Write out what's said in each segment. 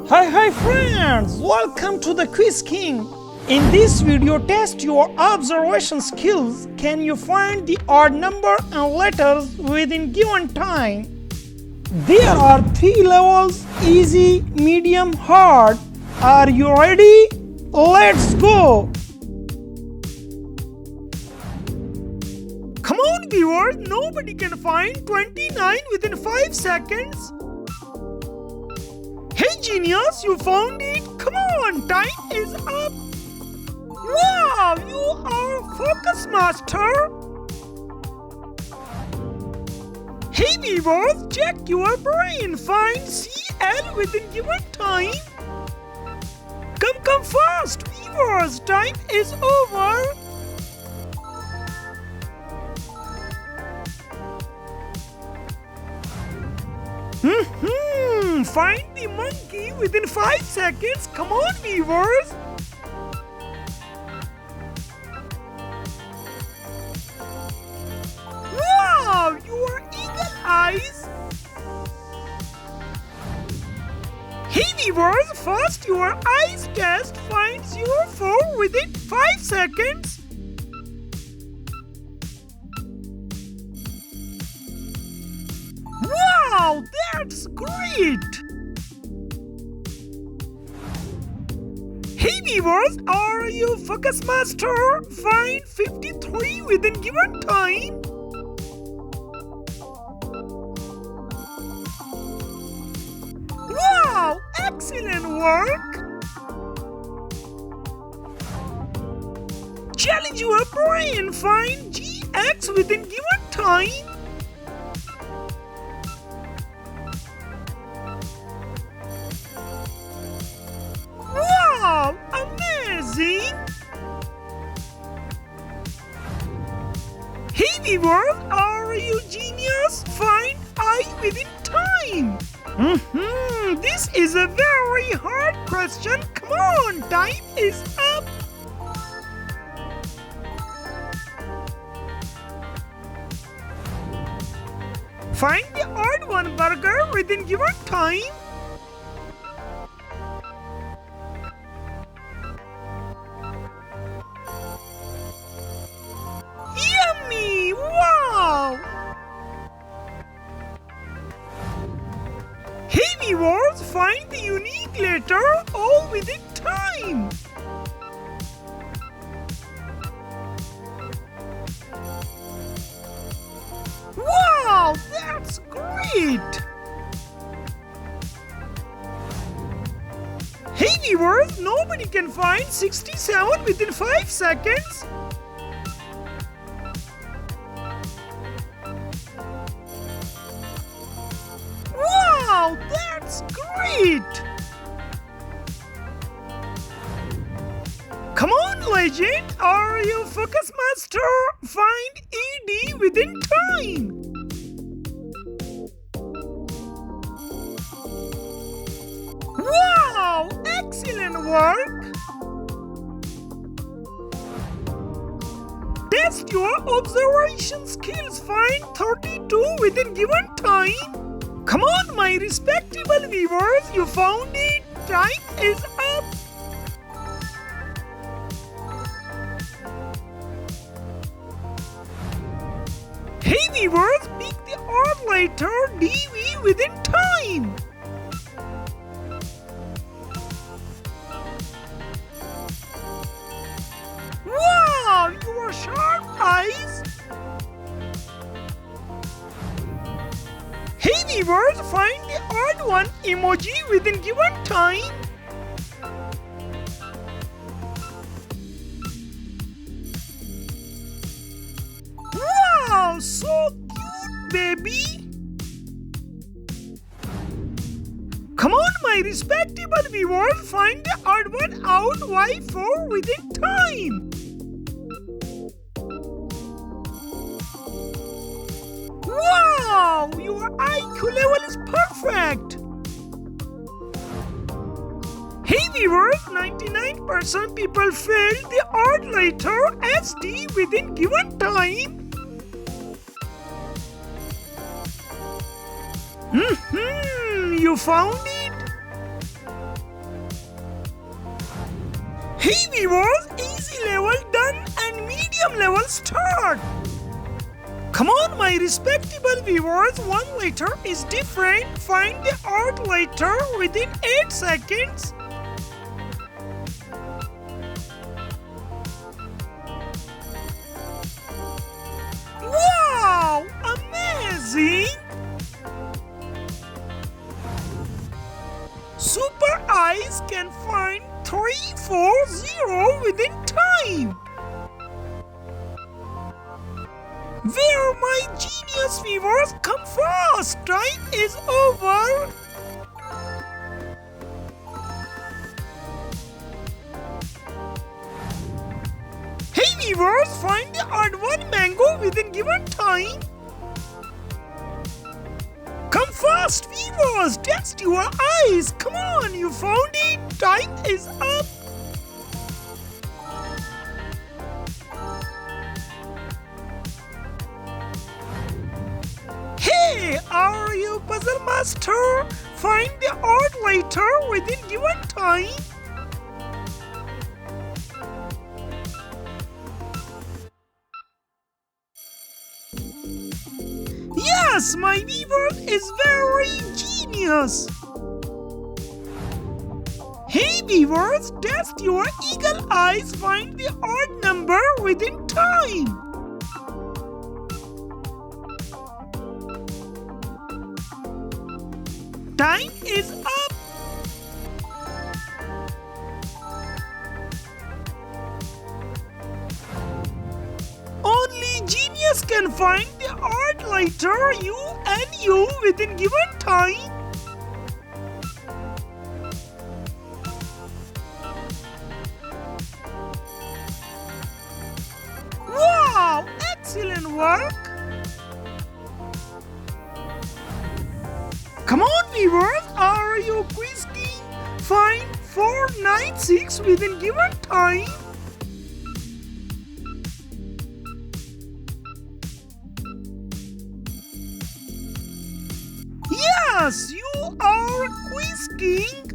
Hi friends, welcome to the Quiz King. In this video, test your observation skills. Can you find the odd number and letters within given time? There are 3 levels: easy, medium, hard. Are you ready? Let's go! Come on viewers, nobody can find 29 within 5 seconds. Hey genius, you found it? Come on, time is up. Wow, you are a focus master. Hey viewers, check your brain. Find CL within given time. Come fast, viewers. Time is over. Find the monkey within 5 seconds. Come on, viewers. Wow, your eagle eyes. Hey, viewers, first your eyes test finds your 4 within 5 seconds. Wow, that's great! Hey viewers, are you focus master? Find 53 within given time. Wow, excellent work! Challenge your brain, find GX within given time. Wow, amazing! Hey viewers, are you genius? Find I within time. This is a very hard question. Come on, time is up. Find the odd one burger within given time. Yummy! Wow! Hey viewers, find the unique letter all within time. Wow, that's great! Hey viewers, nobody can find 67 within 5 seconds. Wow, that's great! Come on, legend! Are you focus master? Find ED within time. Wow, excellent work! Test your observation skills. Find 32 within given time. Come on, my respectable viewers, you found it. Time is up. Hey viewers, pick the odd letter DV within time. Wow, your sharp eyes. Hey viewers, find the odd one emoji within given time. Wow, so cute, baby. Come on, my respectable viewers, find the odd one out Y4 within time. Wow, your IQ level is perfect. Hey viewers, 99% people failed the odd letter SD within given time. You found it? Hey viewers, easy level done and medium level start. Come on my respectable viewers, one letter is different. Find the odd letter within 8 seconds. Wow! Amazing! Super Eyes can find 340 within time. Where are my genius viewers? Come fast! Time is over. Hey viewers, find the odd one mango within given time. Come fast viewers, test your eyes. Come on, you found it. Time is up. Hey, are you puzzle master? Find the odd letter within given time. Yes, my weaver is very genius. Hey weavers, test your eagle eyes, find the odd number within time. Time is up. Only genius can find the odd letter U and U within given time. Wow! Excellent work! Come on viewers, are you quiz king? Find 496 within given time. Yes, you are quiz king.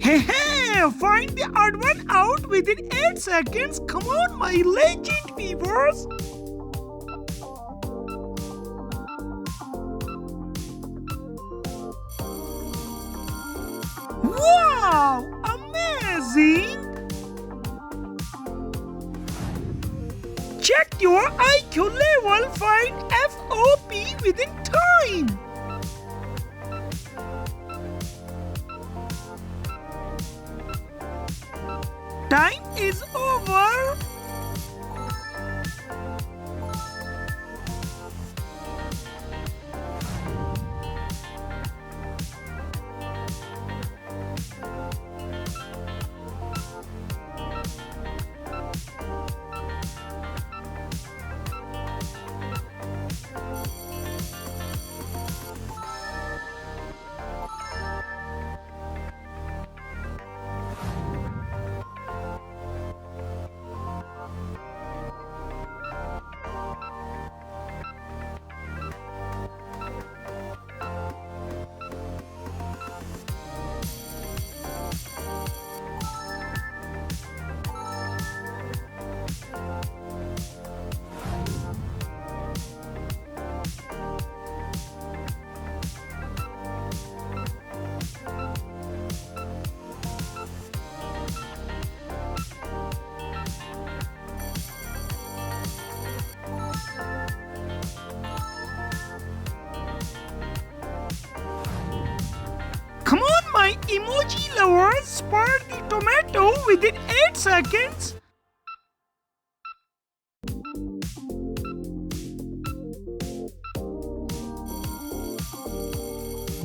Hey, hey, find the odd one out within 8 seconds. Come on, my legend viewers. Wow, amazing. Check your IQ level, find FOP within time. Time is over. Come on, my emoji lovers, spot the tomato within 8 seconds.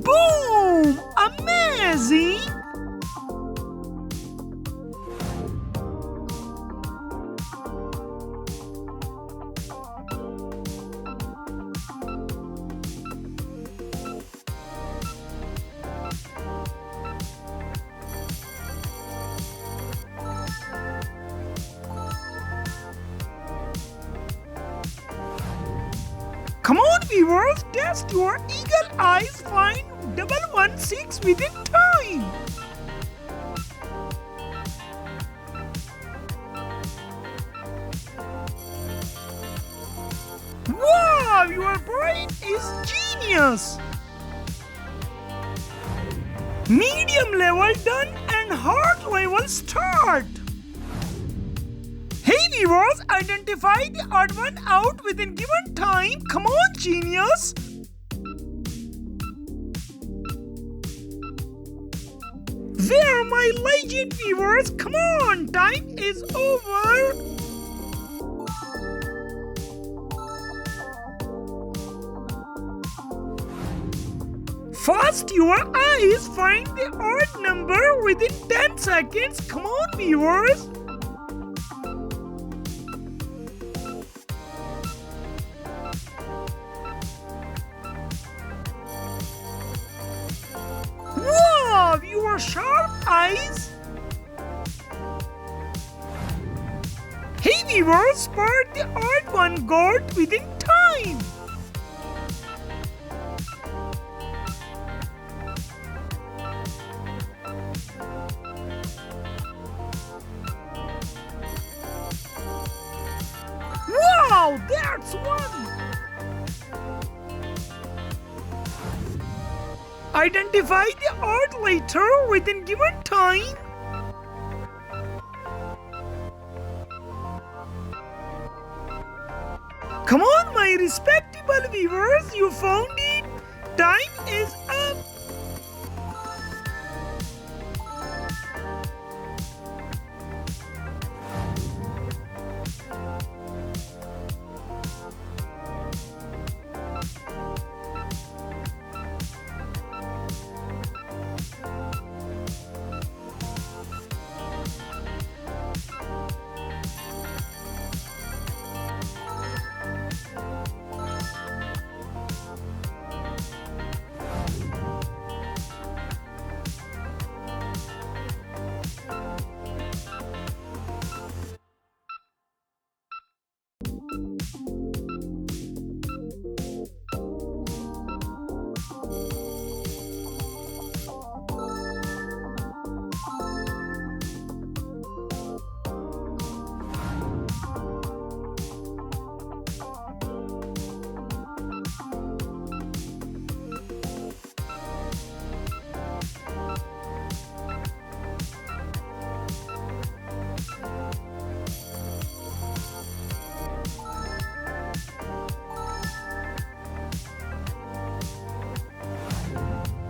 Boom! Amazing! Come on viewers, test your eagle eyes, find 116 within time. is genius. Medium level done and hard level start. Hey viewers, identify the odd one out within given time. Come on, genius. Where are my legend viewers? Come on, time is over. Fast your eyes, find the odd number within 10 seconds. Come on, viewers. Wow, your sharp eyes. Hey viewers, spot the odd one got within time. Wow, that's one. Identify the odd letter within given time. Come on, my respectable viewers, you found it. Time is up.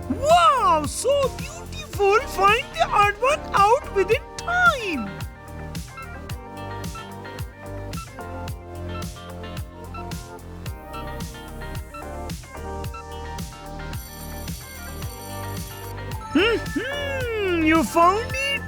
Wow, so beautiful. Find the odd one out within time. You found it?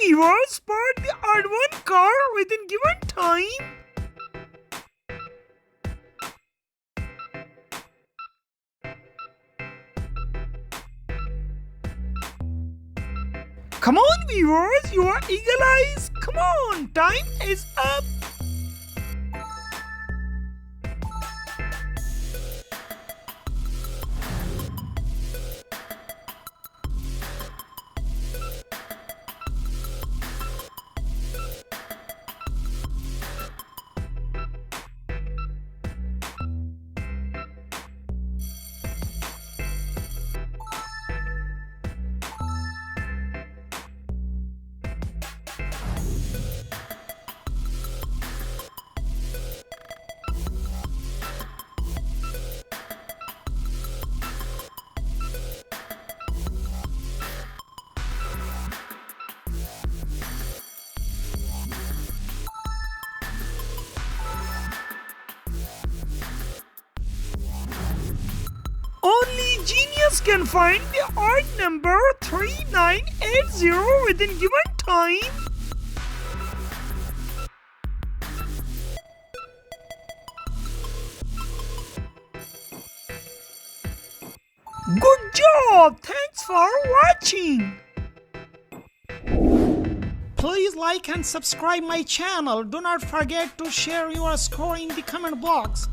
viewers spot the odd one car within given time? Come on viewers, your eagle eyes. Come on, time is up. Only genius can find the odd number 3980 within given time. Good job! Thanks for watching. Please like and subscribe my channel. Do not forget to share your score in the comment box.